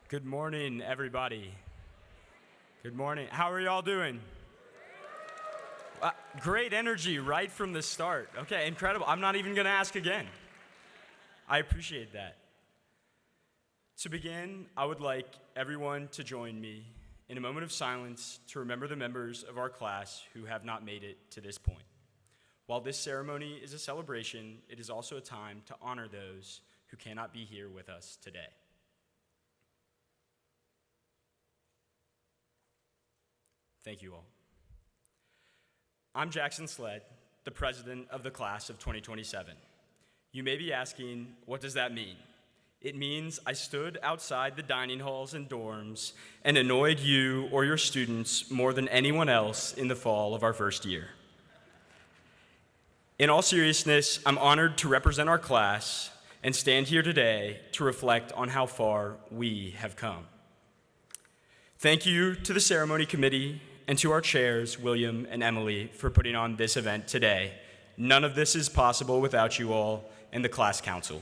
Good morning, everybody. Good morning. How are y'all doing? Great energy right from the start. Okay, incredible. I'm not even going to ask again. I appreciate that. To begin, I would like everyone to join me in a moment of silence to remember the members of our class who have not made it to this point. While this ceremony is a celebration, it is also a time to honor those who cannot be here with us today. Thank you all. I'm Jackson Sled, the president of the class of 2027. You may be asking, what does that mean? It means I stood outside the dining halls and dorms and annoyed you or your students more than anyone else in the fall of our first year. In all seriousness, I'm honored to represent our class and stand here today to reflect on how far we have come. Thank you to the ceremony committee and to our chairs, William and Emily, for putting on this event today. None of this is possible without you all and the class council.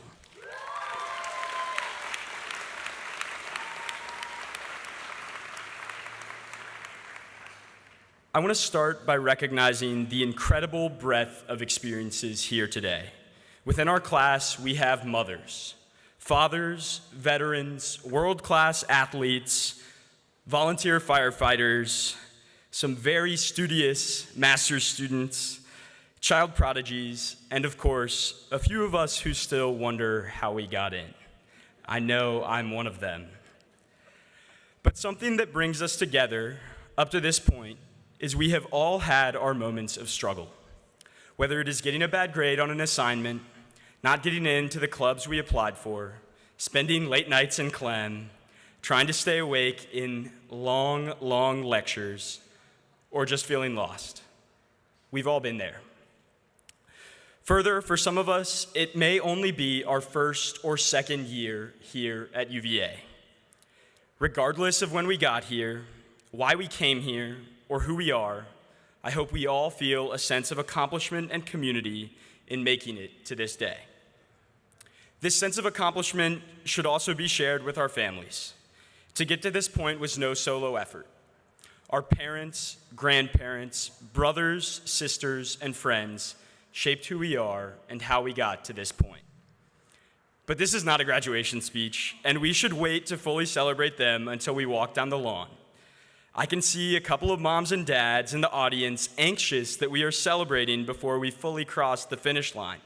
I want to start by recognizing the incredible breadth of experiences here today. Within our class, we have mothers, fathers, veterans, world-class athletes, volunteer firefighters, some very studious master's students, child prodigies, and of course, a few of us who still wonder how we got in. I know I'm one of them. But something that brings us together up to this point is we have all had our moments of struggle. Whether it is getting a bad grade on an assignment, not getting into the clubs we applied for, spending late nights in Clem, trying to stay awake in long lectures, or just feeling lost. We've all been there. Further, for some of us, it may only be our first or second year here at UVA. Regardless of when we got here, why we came here, or who we are, I hope we all feel a sense of accomplishment and community in making it to this day. This sense of accomplishment should also be shared with our families. To get to this point was no solo effort. Our parents, grandparents, brothers, sisters, and friends shaped who we are and how we got to this point. But this is not a graduation speech, and we should wait to fully celebrate them until we walk down the lawn. I can see a couple of moms and dads in the audience anxious that we are celebrating before we fully cross the finish line.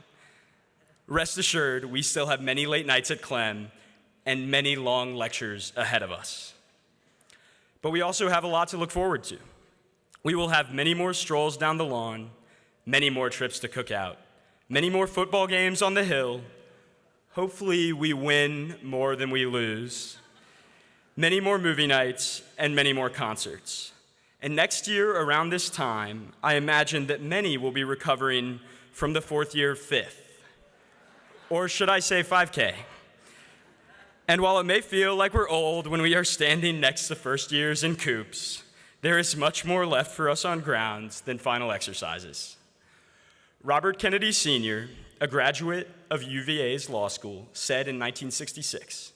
Rest assured, we still have many late nights at Clem and many long lectures ahead of us. But we also have a lot to look forward to. We will have many more strolls down the lawn, many more trips to Cookout, many more football games on the hill. Hopefully we win more than we lose. Many more movie nights and many more concerts. And next year around this time, I imagine that many will be recovering from the fourth year fifth. Or should I say 5K? And while it may feel like we're old when we are standing next to first years in coops, there is much more left for us on grounds than final exercises. Robert Kennedy Sr., a graduate of UVA's law school, said in 1966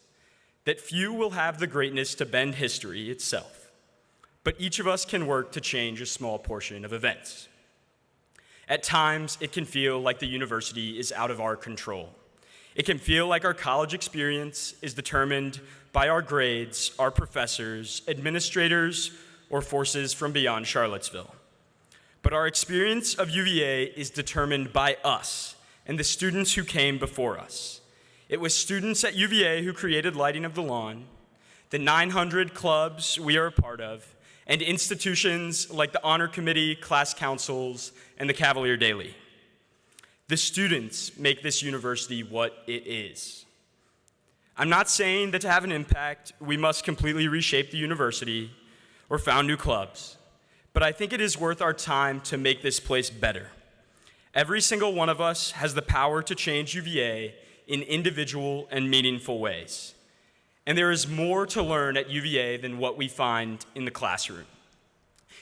that few will have the greatness to bend history itself, but each of us can work to change a small portion of events. At times, it can feel like the university is out of our control. It can feel like our college experience is determined by our grades, our professors, administrators, or forces from beyond Charlottesville. But our experience of UVA is determined by us and the students who came before us. It was students at UVA who created Lighting of the Lawn, the 900 clubs we are a part of, and institutions like the Honor Committee, class councils, and the Cavalier Daily. The students make this university what it is. I'm not saying that to have an impact, we must completely reshape the university or found new clubs, but I think it is worth our time to make this place better. Every single one of us has the power to change UVA in individual and meaningful ways. And there is more to learn at UVA than what we find in the classroom.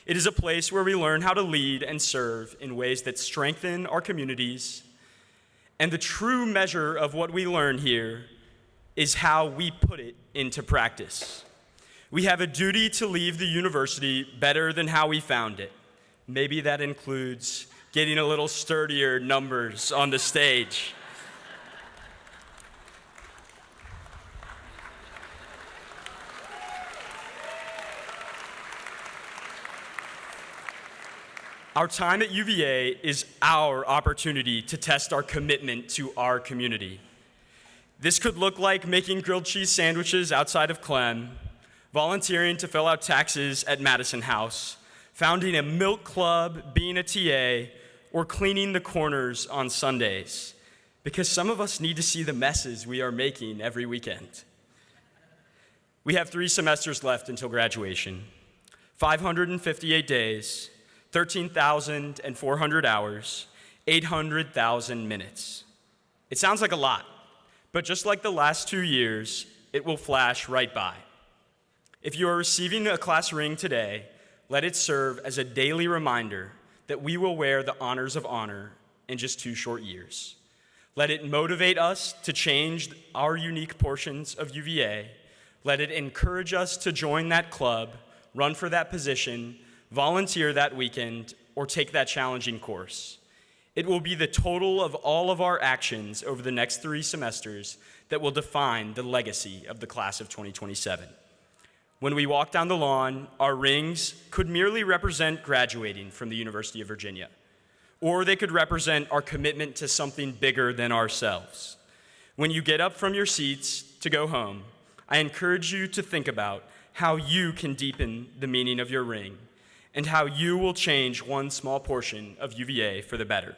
It is a place where we learn how to lead and serve in ways that strengthen our communities. And the true measure of what we learn here is how we put it into practice. We have a duty to leave the university better than how we found it. Maybe that includes getting a little sturdier numbers on the stage. Our time at UVA is our opportunity to test our commitment to our community. This could look like making grilled cheese sandwiches outside of Clem, volunteering to fill out taxes at Madison House, founding a milk club, being a TA, or cleaning the corners on Sundays, because some of us need to see the messes we are making every weekend. We have 3 semesters left until graduation, 558 days, 13,400 hours, 800,000 minutes. It sounds like a lot, but just like the last 2 years, it will flash right by. If you are receiving a class ring today, let it serve as a daily reminder that we will wear the honors of honor in just 2 short years. Let it motivate us to change our unique portions of UVA. Let it encourage us to join that club, run for that position, volunteer that weekend, or take that challenging course. It will be the total of all of our actions over the next 3 semesters that will define the legacy of the class of 2027. When we walk down the lawn, our rings could merely represent graduating from the University of Virginia, or they could represent our commitment to something bigger than ourselves. When you get up from your seats to go home, I encourage you to think about how you can deepen the meaning of your ring and how you will change one small portion of UVA for the better.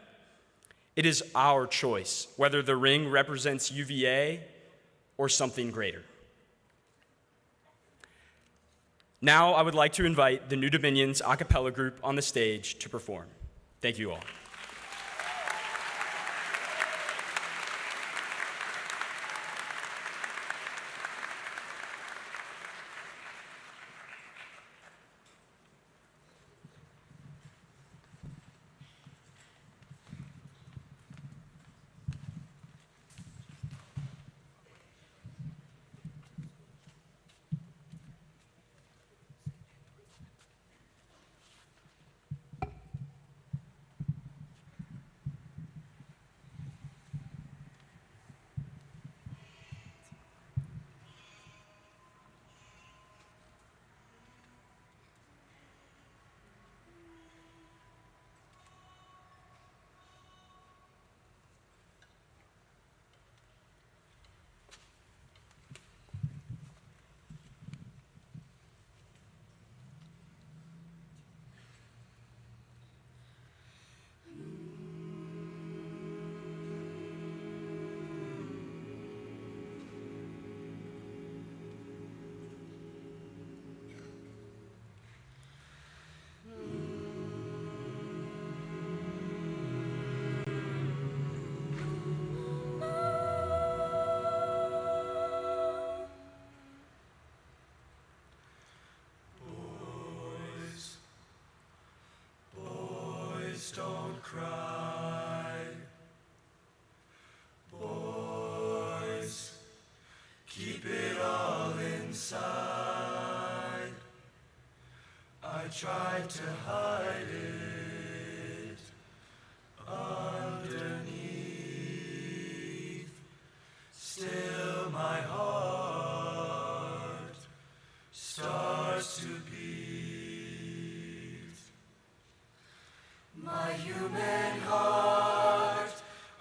It is our choice whether the ring represents UVA or something greater. Now I would like to invite the New Dominions a cappella group on the stage to perform. Thank you all. Don't cry, boys, keep it all inside. I tried to hide it underneath, still my heart starts to beat. My human heart,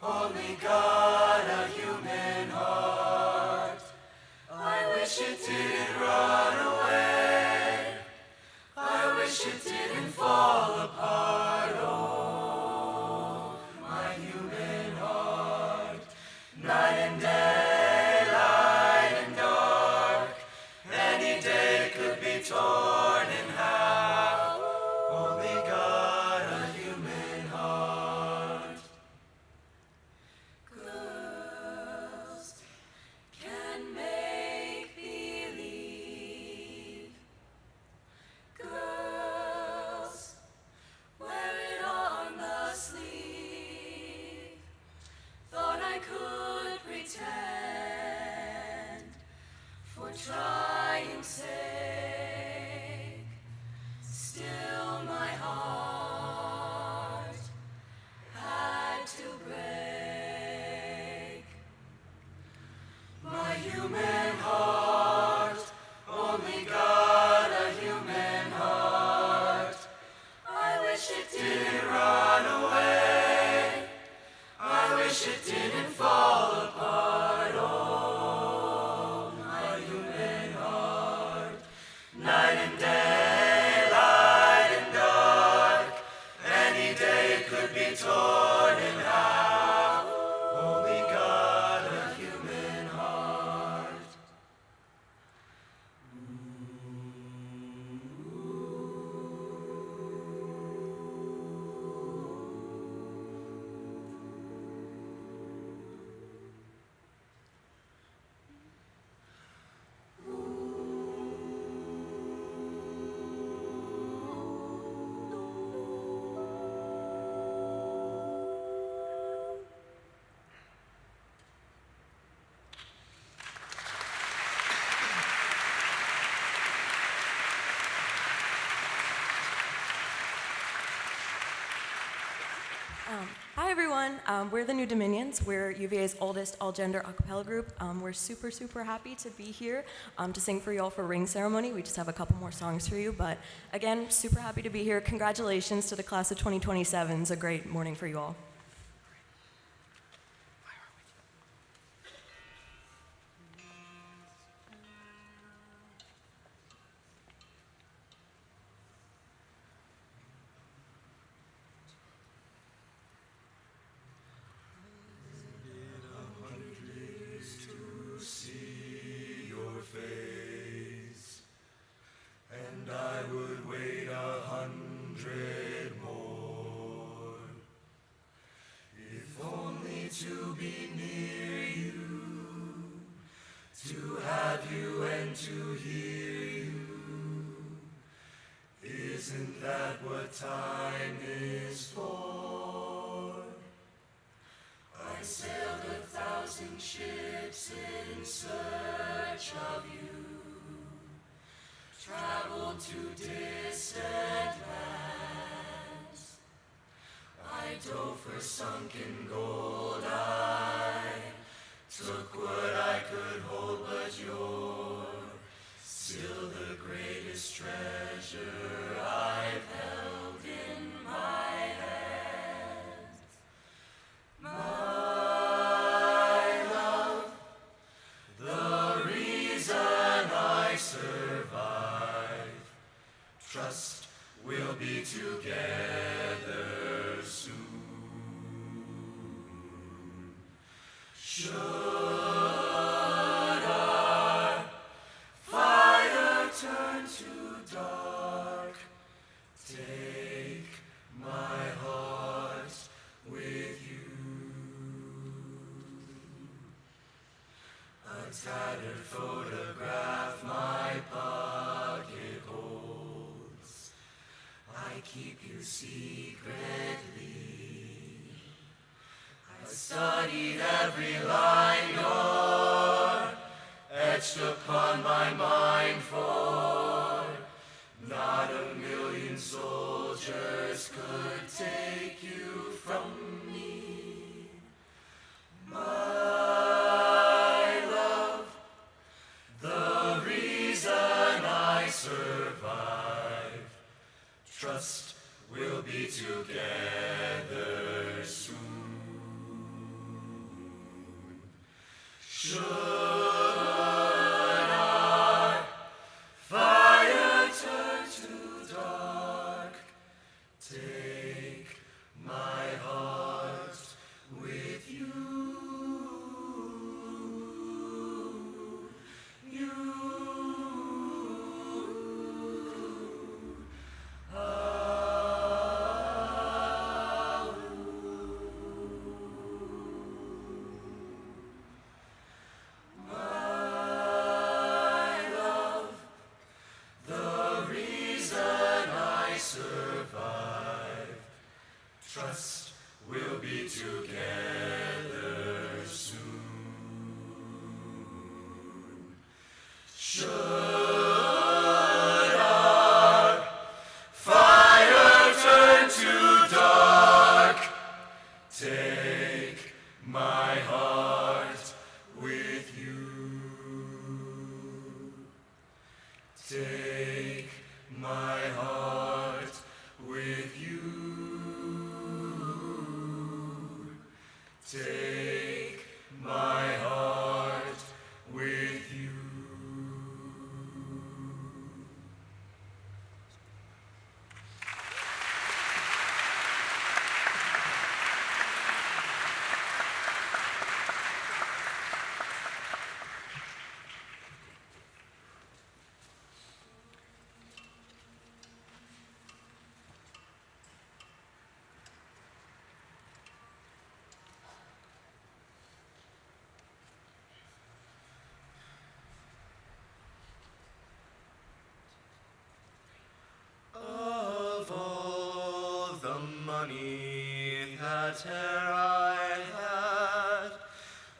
only got a human heart. I wish it didn't run away. I wish it didn't fall apart. Oh, my human heart. Night and day, light and dark. Any day could be torn in half. Only God a human heart. Girls can make believe. Girls wear it on the sleeve. Thought I could pretend Hi everyone, we're the New Dominions. We're UVA's oldest all-gender a cappella group. We're super happy to be here to sing for you all for ring ceremony. We just have a couple more songs for you, but again, super happy to be here. Congratulations to the class of 2027. It's a great morning for you all.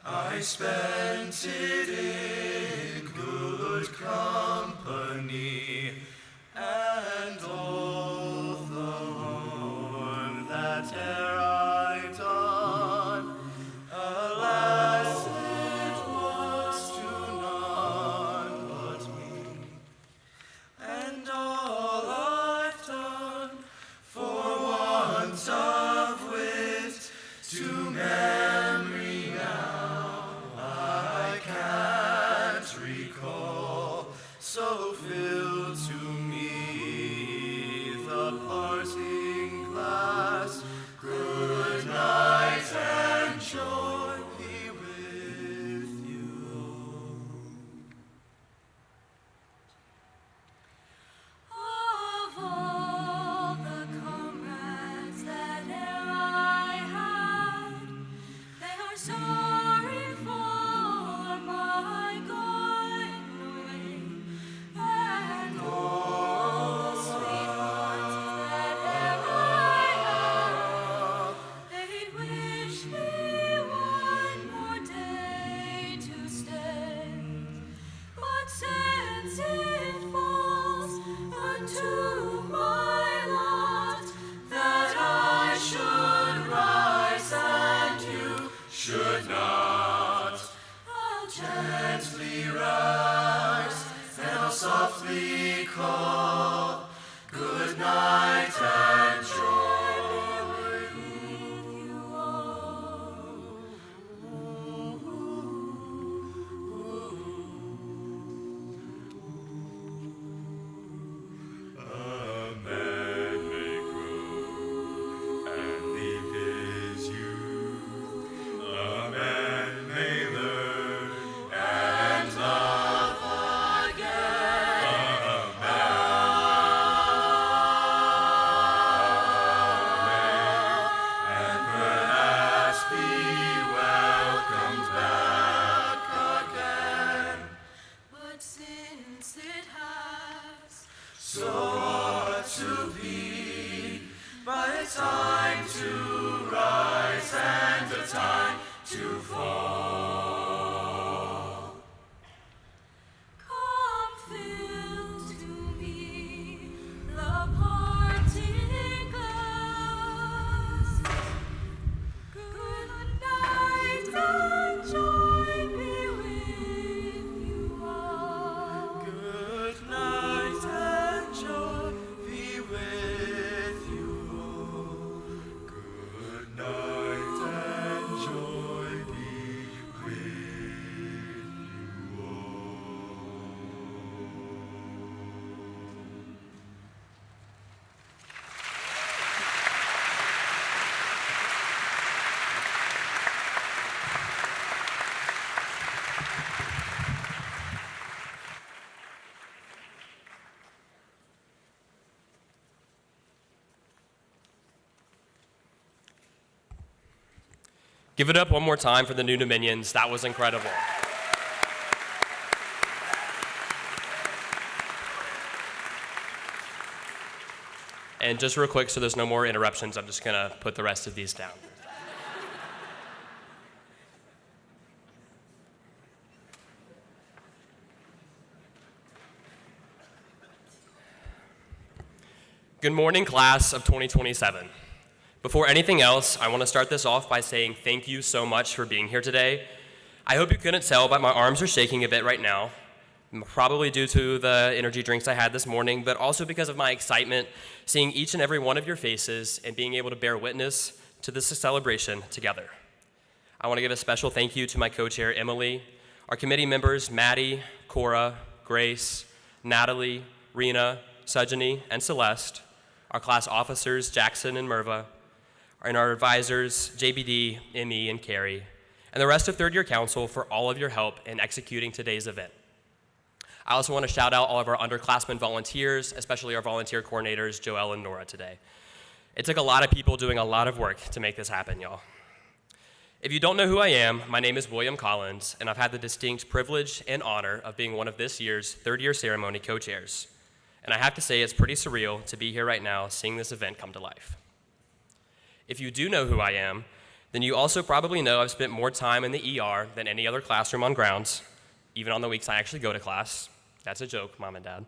I spent it in good company, and all the horn that e'er I fulfill to me the parting glass. Good night and joy be with you. Of all the comrades that e'er I had, they are sorry for my going away, and all the sweethearts that e'er I had, they'd wish me one more day to stay. But since it falls unto my lot that I should rise and you Should not I'll gently rise, and I'll softly call. Good night and joy. you all. A man may grow and leave his youth. A man may learn and love again. A man and perhaps be welcomed back again. But since it has So ought to be, by a time to rise and a time to fall. come fill to me the parting glass. Good night and joy be with you all. Good night and joy be with you. Good night and joy be with you all. Give it up one more time for the new Dominions. That was incredible. And just real quick, so there's no more interruptions, I'm just going to put the rest of these down. Good morning, class of 2027. Before anything else, I want to start this off by saying thank you so much for being here today. I hope you couldn't tell, but my arms are shaking a bit right now, probably due to the energy drinks I had this morning, but also because of my excitement seeing each and every one of your faces and being able to bear witness to this celebration together. I want to give a special thank you to my co-chair, Emily, our committee members, Maddie, Cora, Grace, Natalie, Rena, Sajani, and Celeste, our class officers, Jackson and Merva, and our advisors, JBD, Emmy, and Carrie, and the rest of third year council for all of your help in executing today's event. I also want to shout out all of our underclassmen volunteers, especially our volunteer coordinators, Joelle and Nora, today. It took a lot of people doing a lot of work to make this happen, y'all. If you don't know who I am, my name is William Collins, and I've had the distinct privilege and honor of being one of this year's third year ceremony co-chairs. And I have to say it's pretty surreal to be here right now seeing this event come to life. If you do know who I am, then you also probably know I've spent more time in the ER than any other classroom on grounds, even on the weeks I actually go to class. That's a joke, Mom and Dad.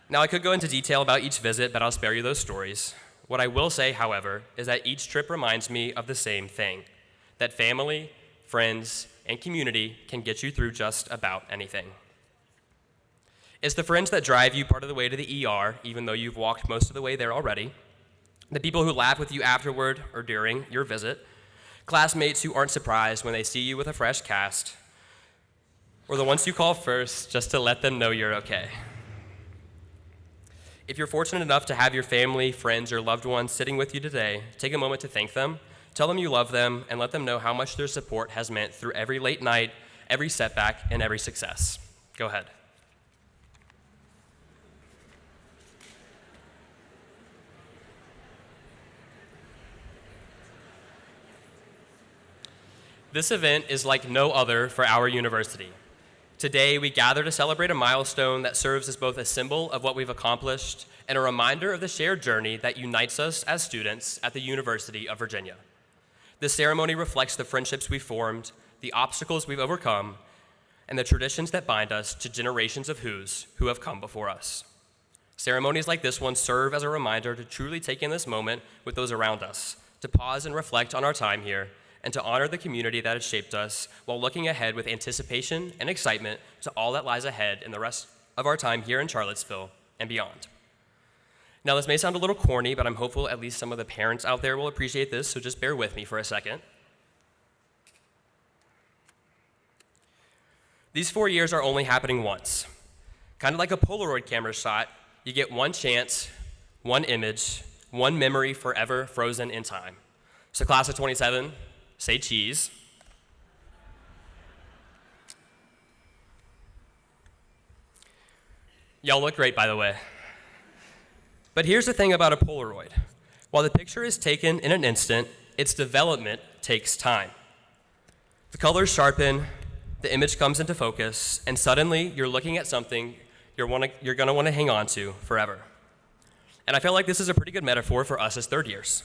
Now, I could go into detail about each visit, but I'll spare you those stories. What I will say, however, is that each trip reminds me of the same thing, that family, friends, and community can get you through just about anything. It's the friends that drive you part of the way to the ER, even though you've walked most of the way there already, the people who laugh with you afterward or during your visit, classmates who aren't surprised when they see you with a fresh cast, or the ones you call first just to let them know you're okay. If you're fortunate enough to have your family, friends, or loved ones sitting with you today, take a moment to thank them, tell them you love them, and let them know how much their support has meant through every late night, every setback, and every success. Go ahead. This event is like no other for our university. Today, we gather to celebrate a milestone that serves as both a symbol of what we've accomplished and a reminder of the shared journey that unites us as students at the University of Virginia. This ceremony reflects the friendships we've formed, the obstacles we've overcome, and the traditions that bind us to generations of who have come before us. Ceremonies like this one serve as a reminder to truly take in this moment with those around us, to pause and reflect on our time here, and to honor the community that has shaped us while looking ahead with anticipation and excitement to all that lies ahead in the rest of our time here in Charlottesville and beyond. Now, this may sound a little corny, but I'm hopeful at least some of the parents out there will appreciate this, so just bear with me for a second. These 4 years are only happening once. Kind of like a Polaroid camera shot, you get one chance, one image, one memory forever frozen in time. So class of 27, say cheese. Y'all look great, by the way. But here's the thing about a Polaroid. While the picture is taken in an instant, its development takes time. The colors sharpen, the image comes into focus, and suddenly you're looking at something you're gonna wanna hang on to forever. And I feel like this is a pretty good metaphor for us as third years.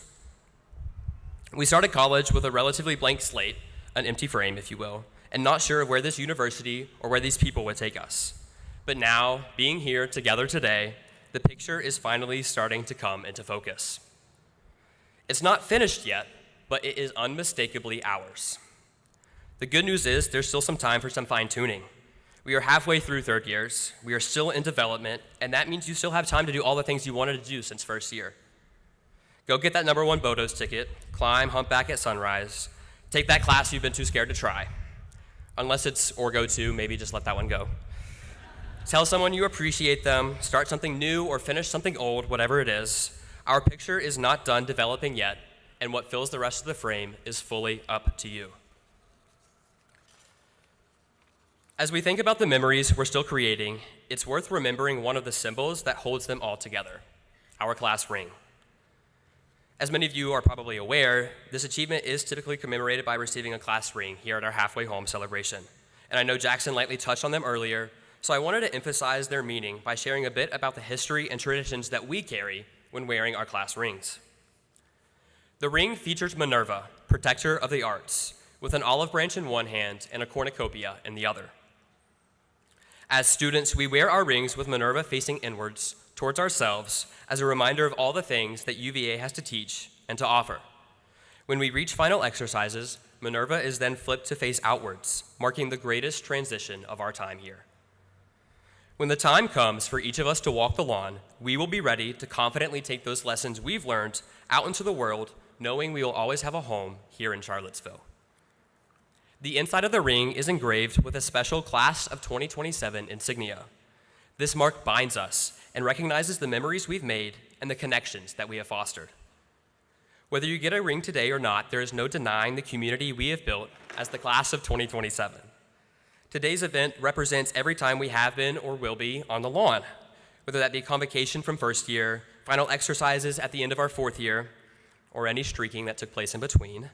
We started college with a relatively blank slate, an empty frame, if you will, and not sure of where this university or where these people would take us. But now, being here together today, the picture is finally starting to come into focus. It's not finished yet, but it is unmistakably ours. The good news is there's still some time for some fine-tuning. We are halfway through third years, we are still in development, and that means you still have time to do all the things you wanted to do since first year. Go get that #1 Bodos ticket, climb humpback at sunrise, take that class you've been too scared to try. Unless it's Orgo 2, maybe just let that one go. Tell someone you appreciate them, start something new or finish something old, whatever it is. Our picture is not done developing yet, and what fills the rest of the frame is fully up to you. As we think about the memories we're still creating, it's worth remembering one of the symbols that holds them all together, our class ring. As many of you are probably aware, this achievement is typically commemorated by receiving a class ring here at our halfway home celebration. And I know Jackson lightly touched on them earlier, so I wanted to emphasize their meaning by sharing a bit about the history and traditions that we carry when wearing our class rings. The ring features Minerva, protector of the arts, with an olive branch in one hand and a cornucopia in the other. As students, we wear our rings with Minerva facing inwards towards ourselves as a reminder of all the things that UVA has to teach and to offer. When we reach final exercises, Minerva is then flipped to face outwards, marking the greatest transition of our time here. When the time comes for each of us to walk the lawn, we will be ready to confidently take those lessons we've learned out into the world, knowing we will always have a home here in Charlottesville. The inside of the ring is engraved with a special Class of 2027 insignia. This mark binds us and recognizes the memories we've made and the connections that we have fostered. Whether you get a ring today or not, there is no denying the community we have built as the Class of 2027. Today's event represents every time we have been or will be on the lawn, whether that be convocation from first year, final exercises at the end of our fourth year, or any streaking that took place in between.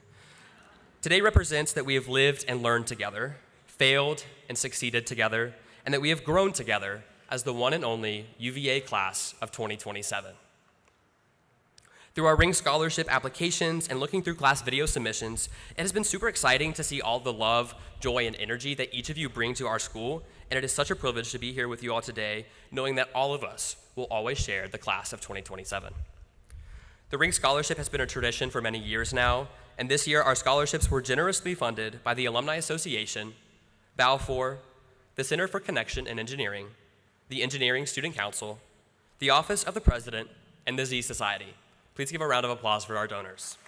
Today represents that we have lived and learned together, failed and succeeded together, and that we have grown together as the one and only UVA Class of 2027. Through our Ring Scholarship applications and looking through class video submissions, it has been super exciting to see all the love, joy, and energy that each of you bring to our school, and it is such a privilege to be here with you all today, knowing that all of us will always share the Class of 2027. The Ring Scholarship has been a tradition for many years now, and this year our scholarships were generously funded by the Alumni Association, Balfour, the Center for Connection and Engineering, the Engineering Student Council, the Office of the President, and the Z Society. Please give a round of applause for our donors.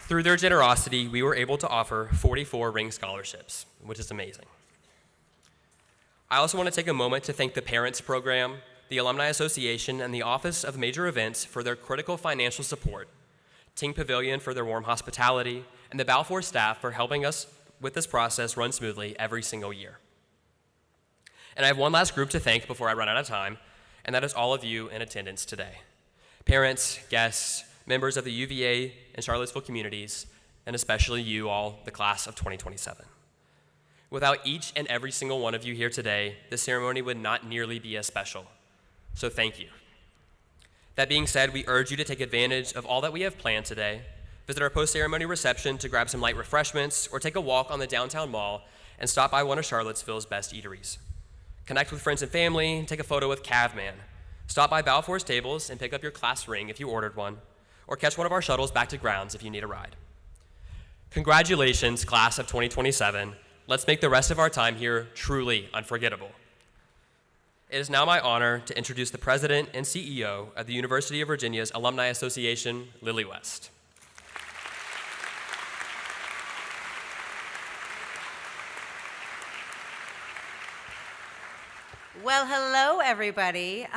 Through their generosity, we were able to offer 44 ring scholarships, which is amazing. I also want to take a moment to thank the Parents Program, the Alumni Association, and the Office of Major Events for their critical financial support, Ting Pavilion for their warm hospitality, and the Balfour staff for helping us with this process run smoothly every single year. And I have one last group to thank before I run out of time, and that is all of you in attendance today. Parents, guests, members of the UVA and Charlottesville communities, and especially you all, the class of 2027. Without each and every single one of you here today, this ceremony would not nearly be as special. So thank you. That being said, we urge you to take advantage of all that we have planned today. Visit our post-ceremony reception to grab some light refreshments, or take a walk on the downtown mall and stop by one of Charlottesville's best eateries. Connect with friends and family, take a photo with Cavman. Stop by Balfour's tables and pick up your class ring if you ordered one, or catch one of our shuttles back to grounds if you need a ride. Congratulations, class of 2027. Let's make the rest of our time here truly unforgettable. It is now my honor to introduce the President and CEO of the University of Virginia's Alumni Association, Lily West. Well, hello, everybody,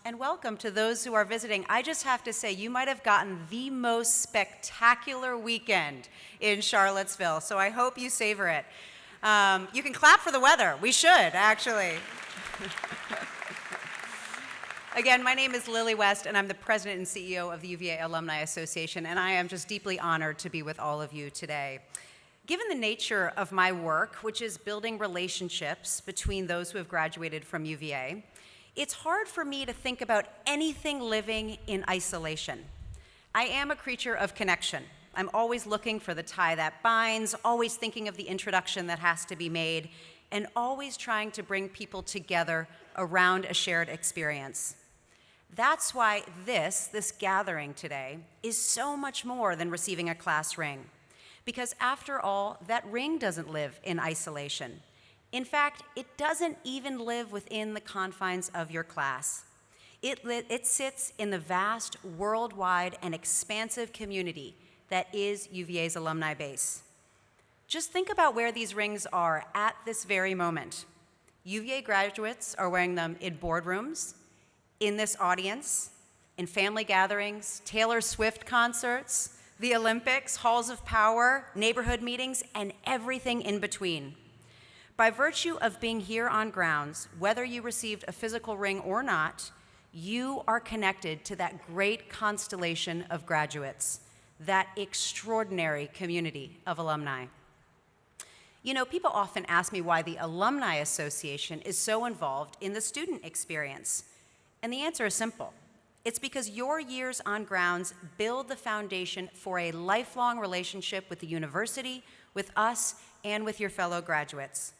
and welcome to those who are visiting. I just have to say, you might have gotten the most spectacular weekend in Charlottesville, so I hope you savor it. You can clap for the weather. We should, actually. Again, my name is Lily West, and I'm the President and CEO of the UVA Alumni Association, and I am just deeply honored to be with all of you today. Given the nature of my work, which is building relationships between those who have graduated from UVA, it's hard for me to think about anything living in isolation. I am a creature of connection. I'm always looking for the tie that binds, always thinking of the introduction that has to be made, and always trying to bring people together around a shared experience. That's why this gathering today is so much more than receiving a class ring. Because after all, that ring doesn't live in isolation. In fact, it doesn't even live within the confines of your class. It sits in the vast, worldwide, and expansive community that is UVA's alumni base. Just think about where these rings are at this very moment. UVA graduates are wearing them in boardrooms, in this audience, in family gatherings, Taylor Swift concerts, the Olympics, halls of power, neighborhood meetings, and everything in between. By virtue of being here on grounds, whether you received a physical ring or not, you are connected to that great constellation of graduates, that extraordinary community of alumni. You know, people often ask me why the Alumni Association is so involved in the student experience. And the answer is simple. It's because your years on grounds build the foundation for a lifelong relationship with the university, with us, and with your fellow graduates.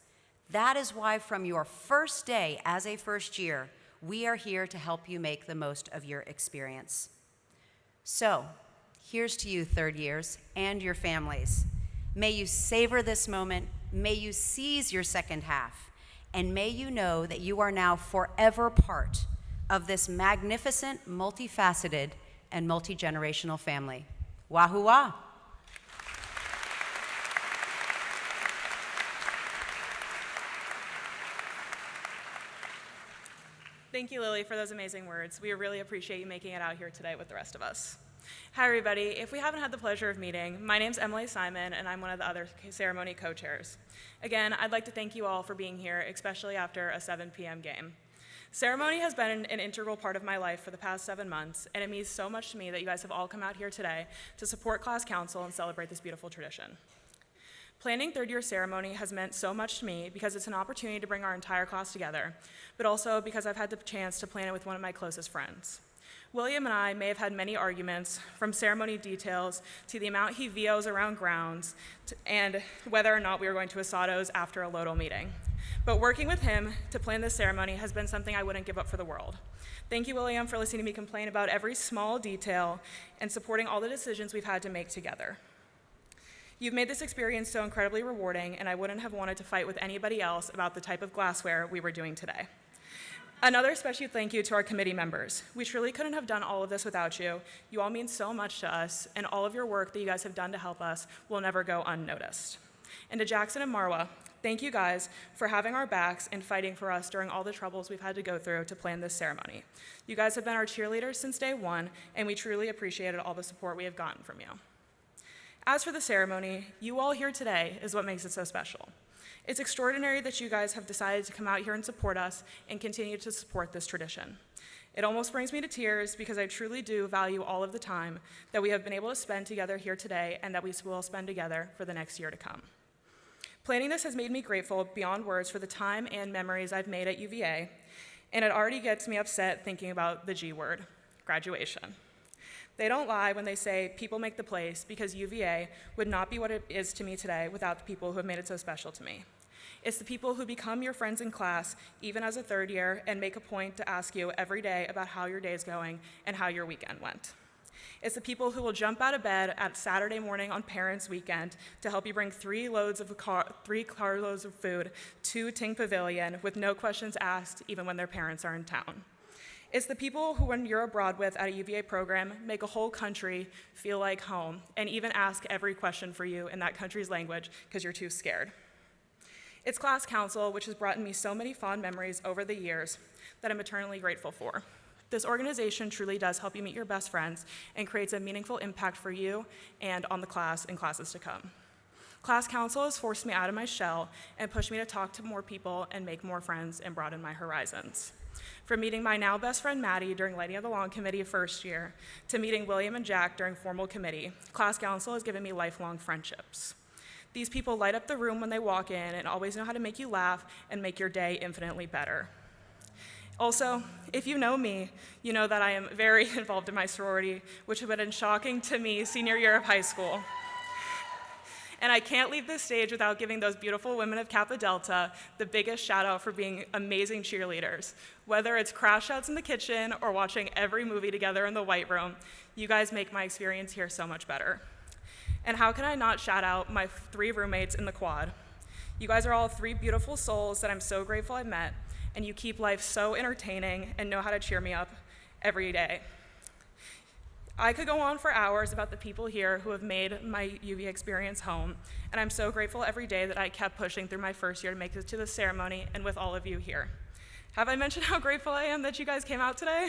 That is why from your first day as a first year, we are here to help you make the most of your experience. So, here's to you, third years, and your families. May you savor this moment, may you seize your second half, and may you know that you are now forever part of this magnificent, multifaceted, and multi-generational family. Wahoo wah. Thank you, Lily, for those amazing words. We really appreciate you making it out here today with the rest of us. Hi, everybody. If we haven't had the pleasure of meeting, my name's Emily Simon, and I'm one of the other ceremony co-chairs. Again, I'd like to thank you all for being here, especially after a 7 p.m. game. Ceremony has been an integral part of my life for the past 7 months, and it means so much to me that you guys have all come out here today to support class council and celebrate this beautiful tradition. Planning third year ceremony has meant so much to me because it's an opportunity to bring our entire class together, but also because I've had the chance to plan it with one of my closest friends. William and I may have had many arguments, from ceremony details to the amount he VOs around grounds, and whether or not we were going to Asado's after a Lodal meeting. But working with him to plan this ceremony has been something I wouldn't give up for the world. Thank you, William, for listening to me complain about every small detail and supporting all the decisions we've had to make together. You've made this experience so incredibly rewarding, and I wouldn't have wanted to fight with anybody else about the type of glassware we were doing today. Another special thank you to our committee members. We truly couldn't have done all of this without you. You all mean so much to us, and all of your work that you guys have done to help us will never go unnoticed. And to Jackson and Marwa, thank you guys for having our backs and fighting for us during all the troubles we've had to go through to plan this ceremony. You guys have been our cheerleaders since day one, and we truly appreciated all the support we have gotten from you. As for the ceremony, you all here today is what makes it so special. It's extraordinary that you guys have decided to come out here and support us and continue to support this tradition. It almost brings me to tears because I truly do value all of the time that we have been able to spend together here today and that we will spend together for the next year to come. Planning this has made me grateful beyond words for the time and memories I've made at UVA, and it already gets me upset thinking about the G word, graduation. They don't lie when they say people make the place, because UVA would not be what it is to me today without the people who have made it so special to me. It's the people who become your friends in class, even as a third year, and make a point to ask you every day about how your day is going and how your weekend went. It's the people who will jump out of bed at Saturday morning on Parents' Weekend to help you bring 3 carloads of food to Ting Pavilion with no questions asked, even when their parents are in town. It's the people who, when you're abroad with at a UVA program, make a whole country feel like home and even ask every question for you in that country's language because you're too scared. It's class council, which has brought me so many fond memories over the years that I'm eternally grateful for. This organization truly does help you meet your best friends and creates a meaningful impact for you and on the class and classes to come. Class council has forced me out of my shell and pushed me to talk to more people and make more friends and broaden my horizons. From meeting my now best friend Maddie during Lighting of the Lawn Committee first year, to meeting William and Jack during formal committee, class council has given me lifelong friendships. These people light up the room when they walk in and always know how to make you laugh and make your day infinitely better. Also, if you know me, you know that I am very involved in my sorority, which has been shocking to me senior year of high school. And I can't leave this stage without giving those beautiful women of Kappa Delta the biggest shout out for being amazing cheerleaders. Whether it's crash outs in the kitchen or watching every movie together in the White Room, you guys make my experience here so much better. And how can I not shout out my 3 roommates in the quad? You guys are all 3 beautiful souls that I'm so grateful I met, and you keep life so entertaining and know how to cheer me up every day. I could go on for hours about the people here who have made my UVA experience home, and I'm so grateful every day that I kept pushing through my first year to make it to the ceremony and with all of you here. Have I mentioned how grateful I am that you guys came out today?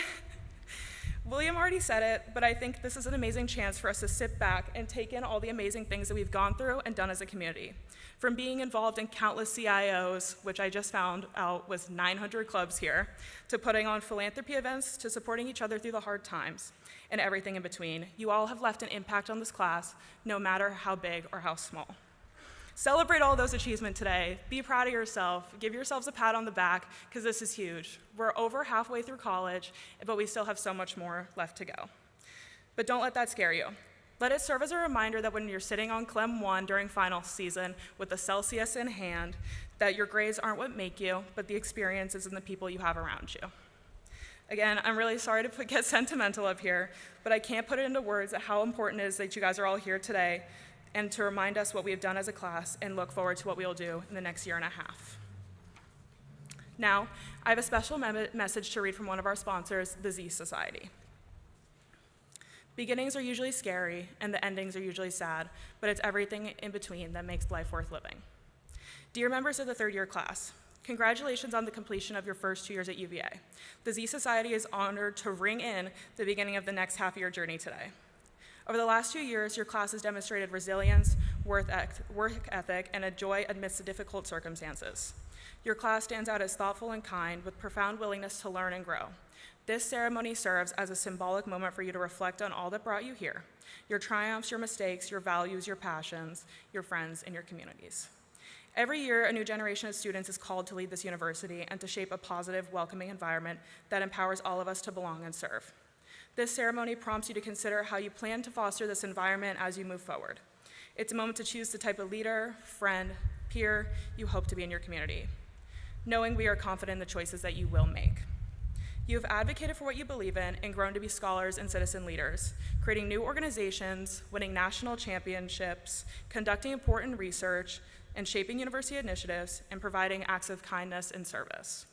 William already said it, but I think this is an amazing chance for us to sit back and take in all the amazing things that we've gone through and done as a community. From being involved in countless CIOs, which I just found out was 900 clubs here, to putting on philanthropy events, to supporting each other through the hard times, and everything in between. You all have left an impact on this class, no matter how big or how small. Celebrate all those achievements today. Be proud of yourself. Give yourselves a pat on the back, because this is huge. We're over halfway through college, but we still have so much more left to go. But don't let that scare you. Let it serve as a reminder that when you're sitting on Clem 1 during final season with the Celsius in hand, that your grades aren't what make you, but the experiences and the people you have around you. Again, I'm really sorry to get sentimental up here, but I can't put it into words how important it is that you guys are all here today, and to remind us what we have done as a class and look forward to what we will do in the next year and a half. Now, I have a special message to read from one of our sponsors, the Z Society. Beginnings are usually scary, and the endings are usually sad, but it's everything in between that makes life worth living. Dear members of the third year class, congratulations on the completion of your first 2 years at UVA. The Z Society is honored to ring in the beginning of the next half-year journey today. Over the last 2 years, your class has demonstrated resilience, work ethic, and a joy amidst the difficult circumstances. Your class stands out as thoughtful and kind, with profound willingness to learn and grow. This ceremony serves as a symbolic moment for you to reflect on all that brought you here, your triumphs, your mistakes, your values, your passions, your friends, and your communities. Every year, a new generation of students is called to lead this university and to shape a positive, welcoming environment that empowers all of us to belong and serve. This ceremony prompts you to consider how you plan to foster this environment as you move forward. It's a moment to choose the type of leader, friend, peer you hope to be in your community, knowing we are confident in the choices that you will make. You have advocated for what you believe in and grown to be scholars and citizen leaders, creating new organizations, winning national championships, conducting important research, and shaping university initiatives, and providing acts of kindness and service.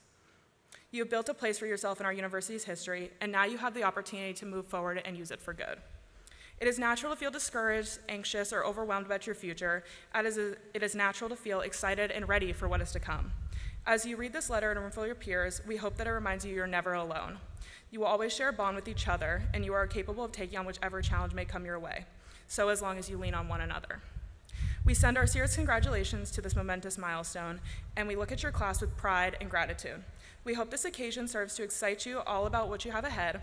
You have built a place for yourself in our university's history, and now you have the opportunity to move forward and use it for good. It is natural to feel discouraged, anxious, or overwhelmed about your future, as it is natural to feel excited and ready for what is to come. As you read this letter and refill your peers, we hope that it reminds you you're never alone. You will always share a bond with each other, and you are capable of taking on whichever challenge may come your way, so as long as you lean on one another. We send our serious congratulations to this momentous milestone, and we look at your class with pride and gratitude. We hope this occasion serves to excite you all about what you have ahead,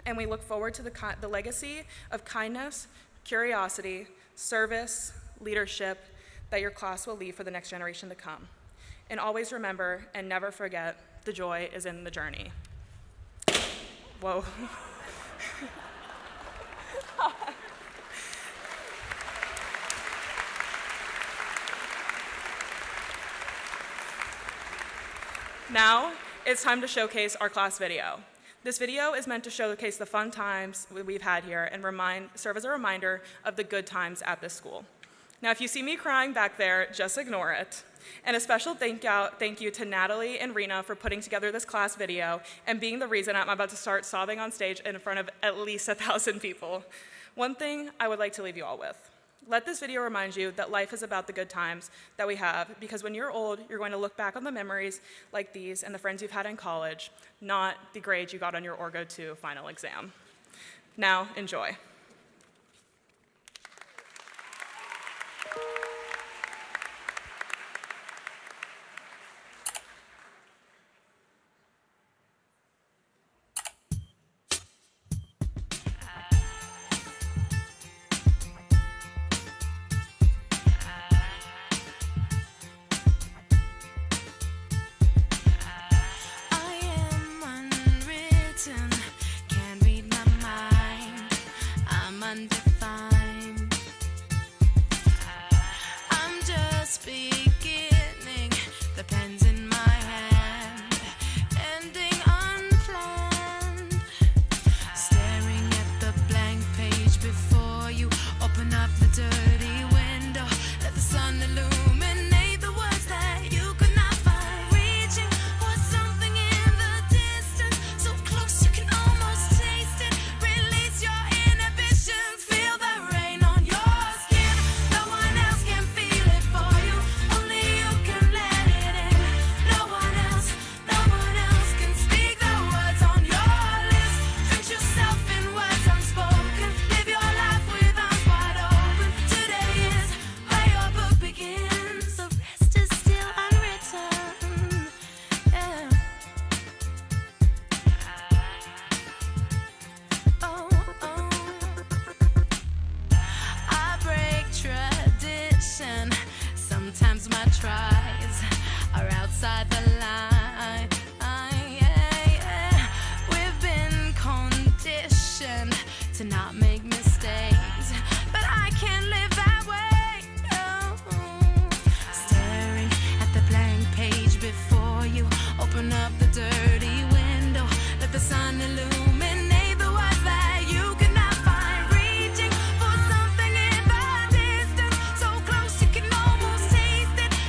and we look forward to the legacy of kindness, curiosity, service, leadership that your class will leave for the next generation to come. And always remember and never forget, the joy is in the journey. Whoa. Now, it's time to showcase our class video. This video is meant to showcase the fun times we've had here and serve as a reminder of the good times at this school. Now, if you see me crying back there, just ignore it. And a special thank you to Natalie and Rena for putting together this class video and being the reason I'm about to start sobbing on stage in front of at least 1,000 people. One thing I would like to leave you all with. Let this video remind you that life is about the good times that we have, because when you're old, you're going to look back on the memories like these and the friends you've had in college, not the grades you got on your Orgo 2 final exam. Now, enjoy.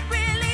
Really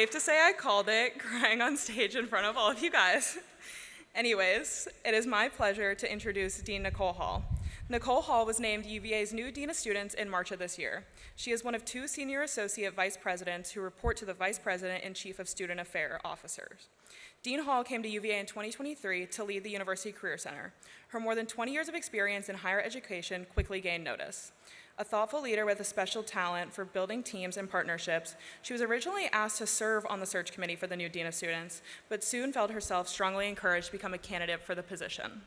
safe to say I called it, crying on stage in front of all of you guys. Anyways, it is my pleasure to introduce Dean Nicole Hall. Nicole Hall was named UVA's new Dean of Students in March of this year. She is one of 2 senior associate vice presidents who report to the Vice President and Chief of Student Affairs officers. Dean Hall came to UVA in 2023 to lead the University Career Center. Her more than 20 years of experience in higher education quickly gained notice. A thoughtful leader with a special talent for building teams and partnerships, she was originally asked to serve on the search committee for the new Dean of Students, but soon felt herself strongly encouraged to become a candidate for the position.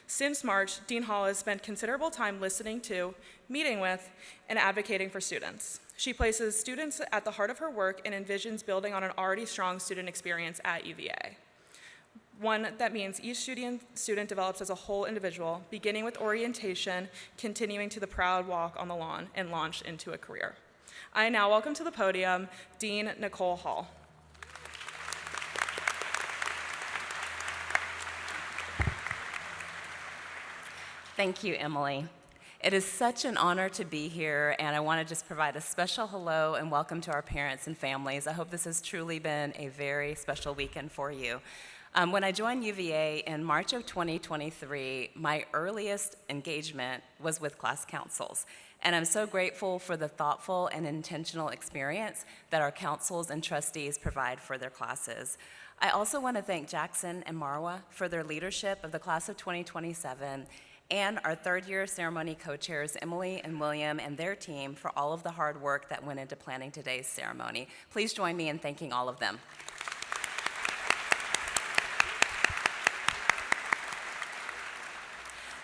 Since March, Dean Hall has spent considerable time listening to, meeting with, and advocating for students. She places students at the heart of her work and envisions building on an already strong student experience at UVA. One that means each student develops as a whole individual, beginning with orientation, continuing to the proud walk on the lawn, and launch into a career. I now welcome to the podium Dean Nicole Hall. Thank you, Emily. It is such an honor to be here, and I want to just provide a special hello and welcome to our parents and families. I hope this has truly been a very special weekend for you. When I joined UVA in March of 2023, my earliest engagement was with class councils, and I'm so grateful for the thoughtful and intentional experience that our councils and trustees provide for their classes. I also want to thank Jackson and Marwa for their leadership of the class of 2027, and our third-year ceremony co-chairs, Emily and William, and their team for all of the hard work that went into planning today's ceremony. Please join me in thanking all of them.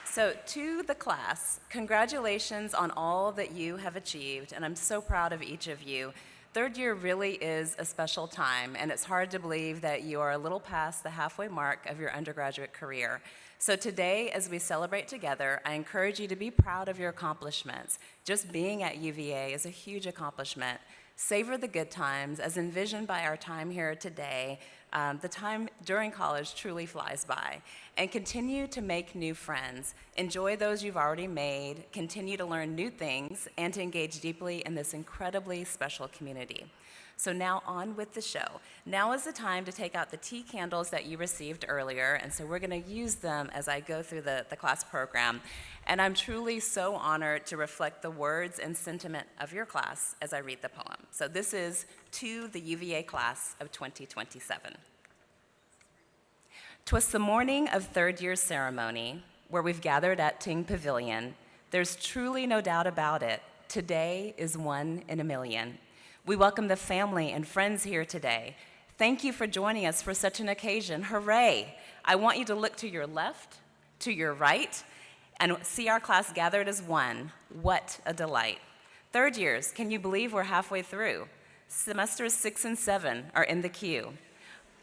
So to the class, congratulations on all that you have achieved, and I'm so proud of each of you. Third year really is a special time, and it's hard to believe that you are a little past the halfway mark of your undergraduate career. So today, as we celebrate together, I encourage you to be proud of your accomplishments. Just being at UVA is a huge accomplishment. Savor the good times, as envisioned by our time here today. The time during college truly flies by. And continue to make new friends. Enjoy those you've already made, continue to learn new things, and to engage deeply in this incredibly special community. So now on with the show. Now is the time to take out the tea candles that you received earlier, and so we're gonna use them as I go through the class program. And I'm truly so honored to reflect the words and sentiment of your class as I read the poem. So this is to the UVA class of 2027. 'Twas the morning of third year ceremony, where we've gathered at Ting Pavilion. There's truly no doubt about it. Today is one in a million. We welcome the family and friends here today. Thank you for joining us for such an occasion. Hooray! I want you to look to your left, to your right, and see our class gathered as one. What a delight. Third years, can you believe we're halfway through? Semesters 6 and 7 are in the queue.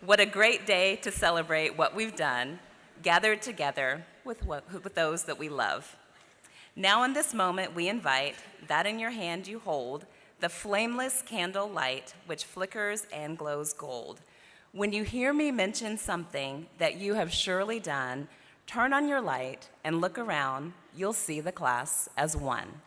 What a great day to celebrate what we've done, gathered together with those that we love. Now in this moment, we invite that in your hand you hold, the flameless candle light which flickers and glows gold. When you hear me mention something that you have surely done, turn on your light and look around, you'll see the class as one.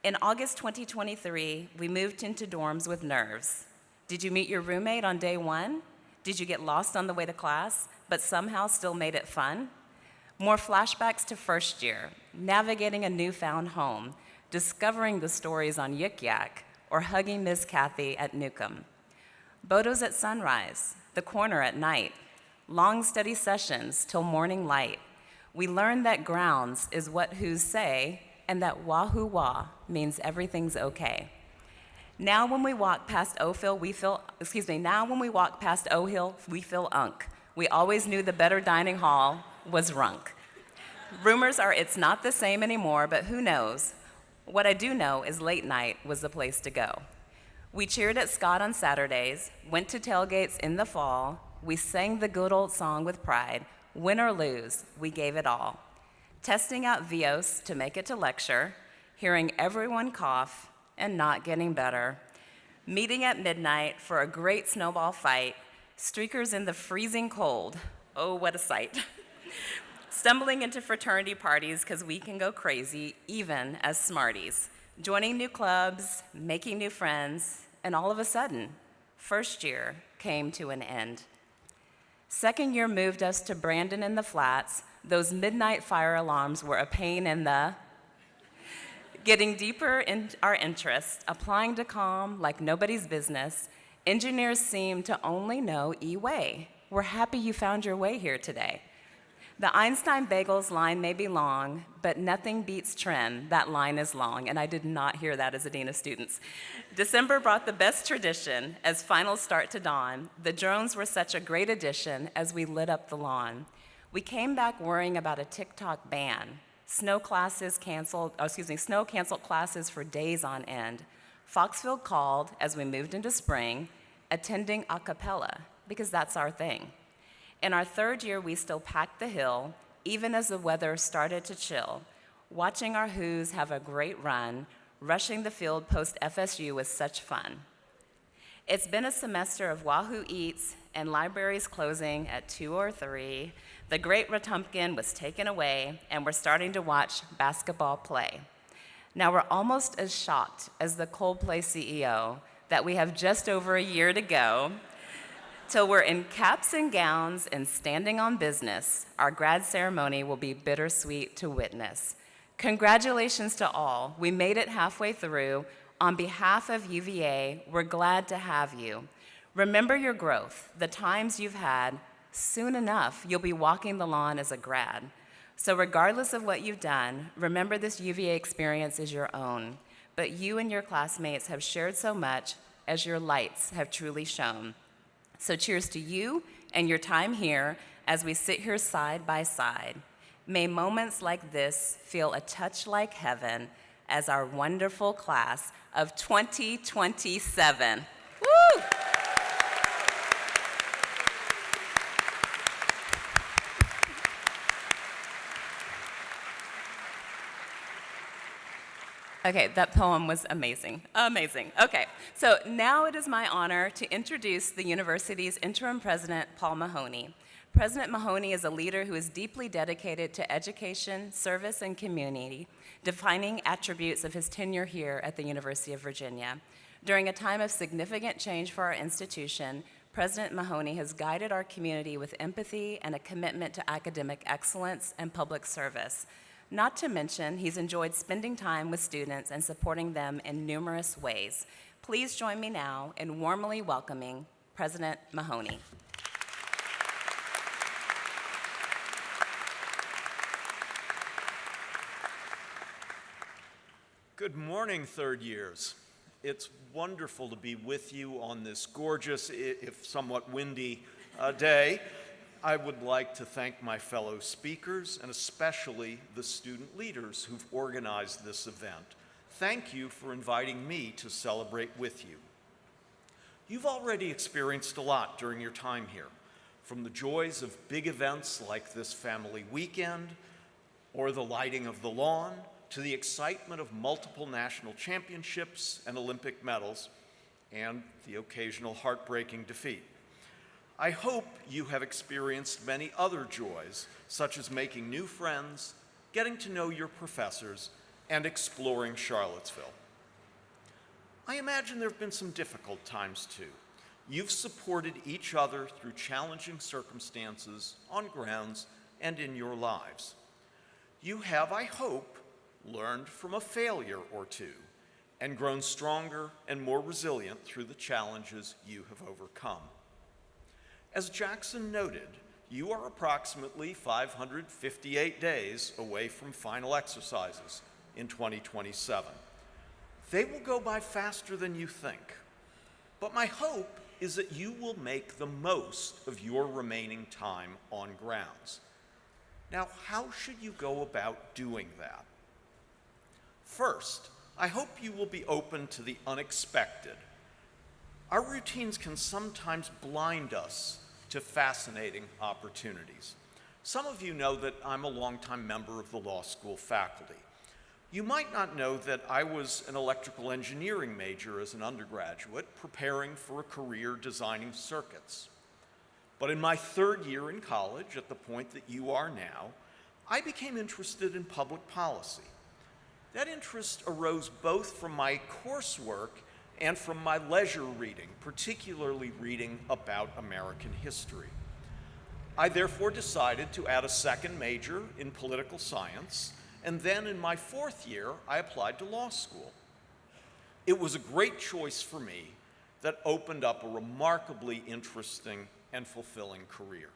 In August 2023, we moved into dorms with nerves. Did you meet your roommate on day one? Did you get lost on the way to class, but somehow still made it fun? More flashbacks to first year, navigating a newfound home, discovering the stories on Yik Yak, or hugging Miss Kathy at Newcomb. Bodos at sunrise, the corner at night, long study sessions till morning light. We learned that grounds is what who's say, and that wahoo wah means everything's okay. Now when we walk past O-Hill, we feel unk. We always knew the better dining hall was Runk. Rumors are it's not the same anymore, but who knows? What I do know is late night was the place to go. We cheered at Scott on Saturdays, went to tailgates in the fall, we sang the good old song with pride, win or lose, we gave it all. Testing out Vios to make it to lecture, hearing everyone cough and not getting better, meeting at midnight for a great snowball fight, streakers in the freezing cold, oh what a sight. Stumbling into fraternity parties because we can go crazy even as smarties, joining new clubs, making new friends, and all of a sudden, First year came to an end. Second year moved us to Brandon in the Flats. Those midnight fire alarms were a pain in the... Getting deeper in our interests, applying to comm like nobody's business, engineers seem to only know E-Way. We're happy you found your way here today. The Einstein Bagels line may be long, but nothing beats trim. That line is long, and I did not hear that as a dean of students. December brought the best tradition as finals start to dawn. The drones were such a great addition as we lit up the lawn. We came back worrying about a TikTok ban. Snow canceled classes for days on end. Foxfield called as we moved into spring, attending a cappella, because that's our thing. In our third year, we still packed the hill, even as the weather started to chill. Watching our Who's have a great run, rushing the field post-FSU was such fun. It's been a semester of Wahoo Eats and libraries closing at 2 or 3. The great Wetumpkin was taken away, and we're starting to watch basketball play. Now we're almost as shocked as the Coldplay CEO that we have just over a year to go till we're in caps and gowns and standing on business. Our grad ceremony will be bittersweet to witness. Congratulations to all. We made it halfway through. On behalf of UVA, we're glad to have you. Remember your growth, the times you've had. Soon enough, you'll be walking the lawn as a grad. So regardless of what you've done, remember this UVA experience is your own. But you and your classmates have shared so much as your lights have truly shone. So cheers to you and your time here as we sit here side by side. May moments like this feel a touch like heaven as our wonderful class of 2027. Woo! Okay, that poem was amazing, amazing. Okay, so now it is my honor to introduce the university's interim president, Paul Mahoney. President Mahoney is a leader who is deeply dedicated to education, service, and community, defining attributes of his tenure here at the University of Virginia. During a time of significant change for our institution, President Mahoney has guided our community with empathy and a commitment to academic excellence and public service. Not to mention, he's enjoyed spending time with students and supporting them in numerous ways. Please join me now in warmly welcoming President Mahoney. Good morning, third years. It's wonderful to be with you on this gorgeous, if somewhat windy, day. I would like to thank my fellow speakers and especially the student leaders who've organized this event. Thank you for inviting me to celebrate with you. You've already experienced a lot during your time here, from the joys of big events like this family weekend or the lighting of the lawn, to the excitement of multiple national championships and Olympic medals, and the occasional heartbreaking defeat. I hope you have experienced many other joys, such as making new friends, getting to know your professors, and exploring Charlottesville. I imagine there have been some difficult times too. You've supported each other through challenging circumstances on grounds and in your lives. You have, I hope, learned from a failure or two and grown stronger and more resilient through the challenges you have overcome. As Jackson noted, you are approximately 558 days away from final exercises in 2027. They will go by faster than you think, but my hope is that you will make the most of your remaining time on grounds. Now, how should you go about doing that? First, I hope you will be open to the unexpected. Our routines can sometimes blind us to fascinating opportunities. Some of you know that I'm a longtime member of the law school faculty. You might not know that I was an electrical engineering major as an undergraduate, preparing for a career designing circuits. But in my third year in college, at the point that you are now, I became interested in public policy. That interest arose both from my coursework and from my leisure reading, particularly reading about American history. I therefore decided to add a second major in political science, and then in my fourth year, I applied to law school. It was a great choice for me that opened up a remarkably interesting and fulfilling career.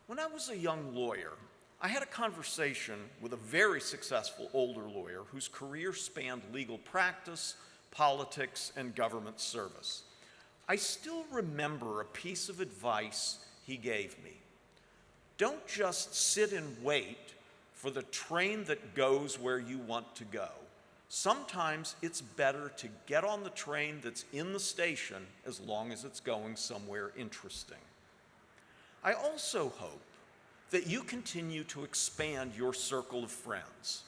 When I was a young lawyer, I had a conversation with a very successful older lawyer whose career spanned legal practice, politics, and government service. I still remember a piece of advice he gave me. Don't just sit and wait for the train that goes where you want to go. Sometimes it's better to get on the train that's in the station as long as it's going somewhere interesting. I also hope that you continue to expand your circle of friends.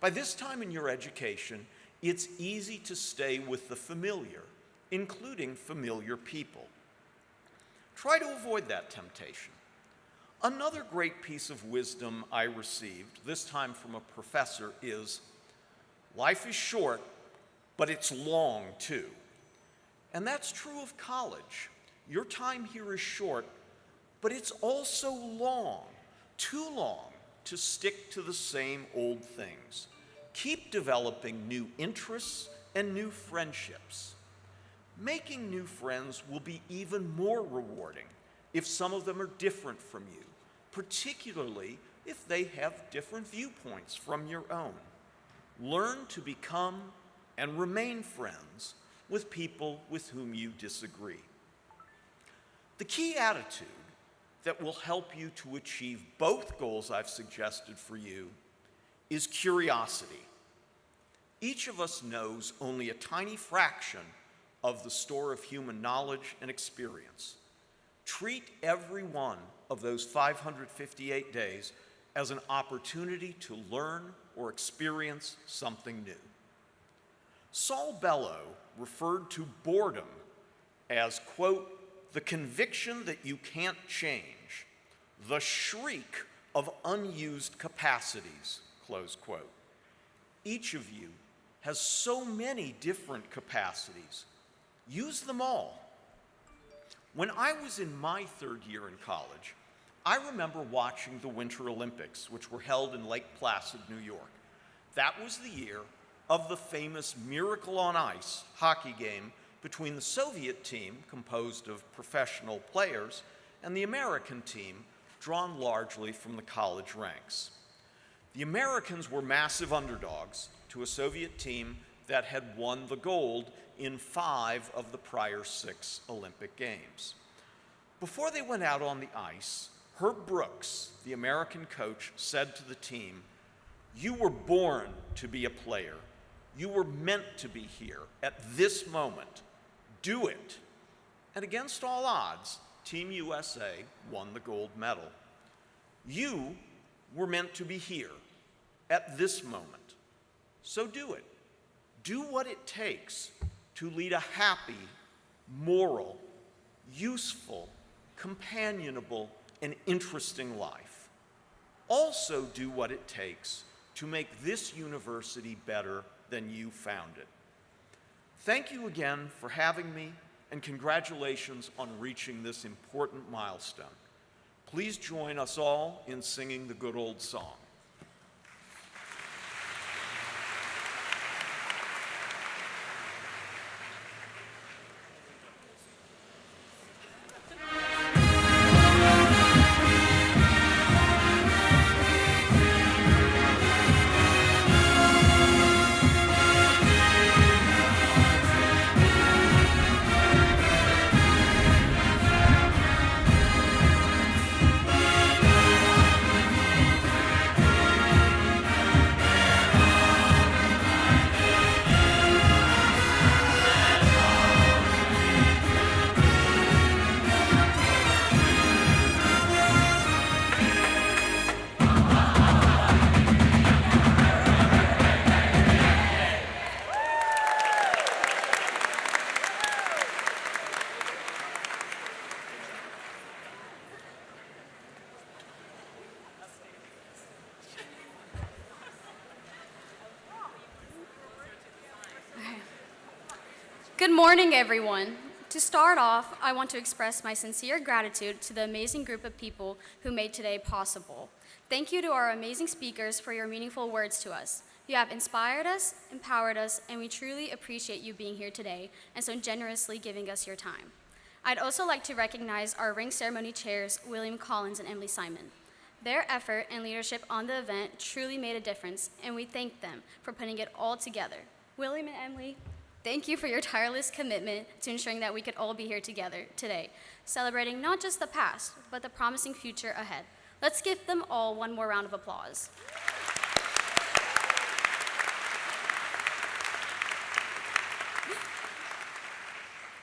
By this time in your education, it's easy to stay with the familiar, including familiar people. Try to avoid that temptation. Another great piece of wisdom I received, this time from a professor, is life is short, but it's long too. And that's true of college. Your time here is short, but it's also long, too long to stick to the same old things. Keep developing new interests and new friendships. Making new friends will be even more rewarding if some of them are different from you, particularly if they have different viewpoints from your own. Learn to become and remain friends with people with whom you disagree. The key attitude that will help you to achieve both goals I've suggested for you is curiosity. Each of us knows only a tiny fraction of the store of human knowledge and experience. Treat every one of those 558 days as an opportunity to learn or experience something new. Saul Bellow referred to boredom as, quote, the conviction that you can't change, the shriek of unused capacities, close quote. Each of you has so many different capacities. Use them all. When I was in my third year in college, I remember watching the Winter Olympics, which were held in Lake Placid, New York. That was the year of the famous Miracle on Ice hockey game between the Soviet team, composed of professional players, and the American team, drawn largely from the college ranks. The Americans were massive underdogs to a Soviet team that had won the gold in 5 of the prior 6 Olympic Games. Before they went out on the ice, Herb Brooks, the American coach, said to the team, "You were born to be a player. You were meant to be here at this moment. Do it." And against all odds, Team USA won the gold medal. You were meant to be here at this moment. So do it. Do what it takes to lead a happy, moral, useful, companionable, and interesting life. Also do what it takes to make this university better than you found it. Thank you again for having me, and congratulations on reaching this important milestone. Please join us all in singing the good old song. Good morning, everyone. To start off, I want to express my sincere gratitude to the amazing group of people who made today possible. Thank you to our amazing speakers for your meaningful words to us. You have inspired us, empowered us, and we truly appreciate you being here today and so generously giving us your time. I'd also like to recognize our ring ceremony chairs, William Collins and Emily Simon. Their effort and leadership on the event truly made a difference, and we thank them for putting it all together. William and Emily, thank you for your tireless commitment to ensuring that we could all be here together today, celebrating not just the past, but the promising future ahead. Let's give them all one more round of applause.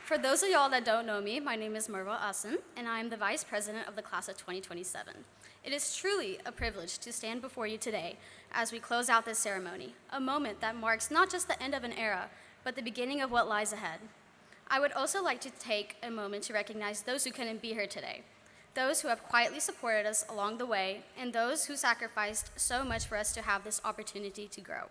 For those of y'all that don't know me, my name is Marwa Asim, and I am the Vice President of the Class of 2027. It is truly a privilege to stand before you today as we close out this ceremony, a moment that marks not just the end of an era, but the beginning of what lies ahead. I would also like to take a moment to recognize those who couldn't be here today, those who have quietly supported us along the way, and those who sacrificed so much for us to have this opportunity to grow.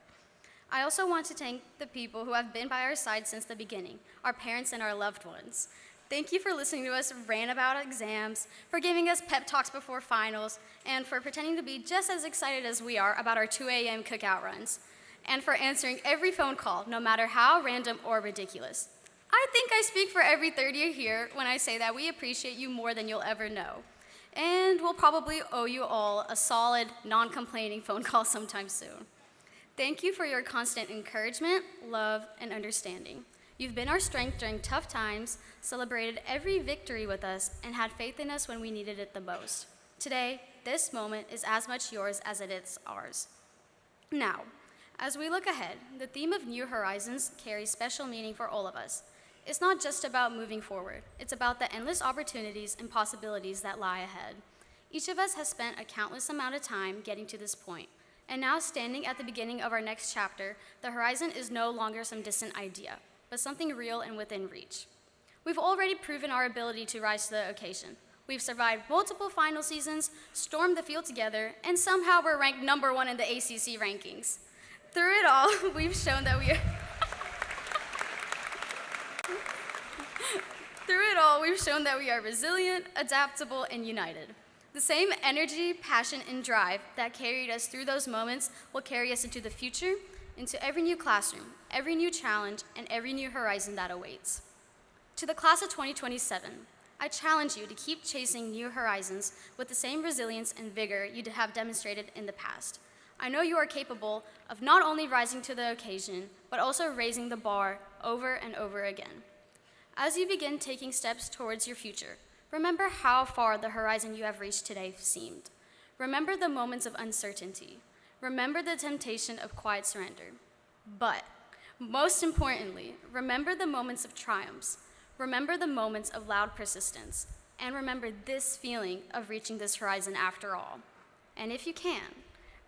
I also want to thank the people who have been by our side since the beginning, our parents and our loved ones. Thank you for listening to us rant about exams, for giving us pep talks before finals, and for pretending to be just as excited as we are about our 2 a.m. cookout runs, and for answering every phone call, no matter how random or ridiculous. I think I speak for every third year here when I say that we appreciate you more than you'll ever know. And we'll probably owe you all a solid, non-complaining phone call sometime soon. Thank you for your constant encouragement, love, and understanding. You've been our strength during tough times, celebrated every victory with us, and had faith in us when we needed it the most. Today, this moment is as much yours as it is ours. Now, as we look ahead, the theme of New Horizons carries special meaning for all of us. It's not just about moving forward. It's about the endless opportunities and possibilities that lie ahead. Each of us has spent a countless amount of time getting to this point. And now, standing at the beginning of our next chapter, the horizon is no longer some distant idea, but something real and within reach. We've already proven our ability to rise to the occasion. We've survived multiple final seasons, stormed the field together, and somehow we're ranked #1 in the ACC rankings. Through it all, we've shown that we are resilient, adaptable, and united. The same energy, passion, and drive that carried us through those moments will carry us into the future, into every new classroom, every new challenge, and every new horizon that awaits. To the class of 2027, I challenge you to keep chasing new horizons with the same resilience and vigor you have demonstrated in the past. I know you are capable of not only rising to the occasion, but also raising the bar over and over again. As you begin taking steps towards your future, remember how far the horizon you have reached today seemed. Remember the moments of uncertainty. Remember the temptation of quiet surrender. But, most importantly, remember the moments of triumphs. Remember the moments of loud persistence. And remember this feeling of reaching this horizon after all. And if you can,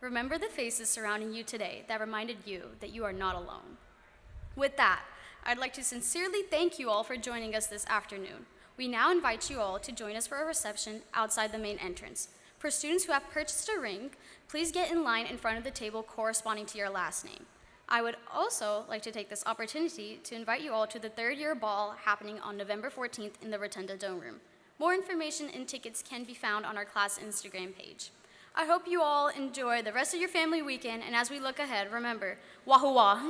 remember the faces surrounding you today that reminded you that you are not alone. With that, I'd like to sincerely thank you all for joining us this afternoon. We now invite you all to join us for a reception outside the main entrance. For students who have purchased a ring, please get in line in front of the table corresponding to your last name. I would also like to take this opportunity to invite you all to the third-year ball happening on November 14th in the Rotunda Dome Room. More information and tickets can be found on our class Instagram page. I hope you all enjoy the rest of your family weekend, and as we look ahead, remember, wahoo wah.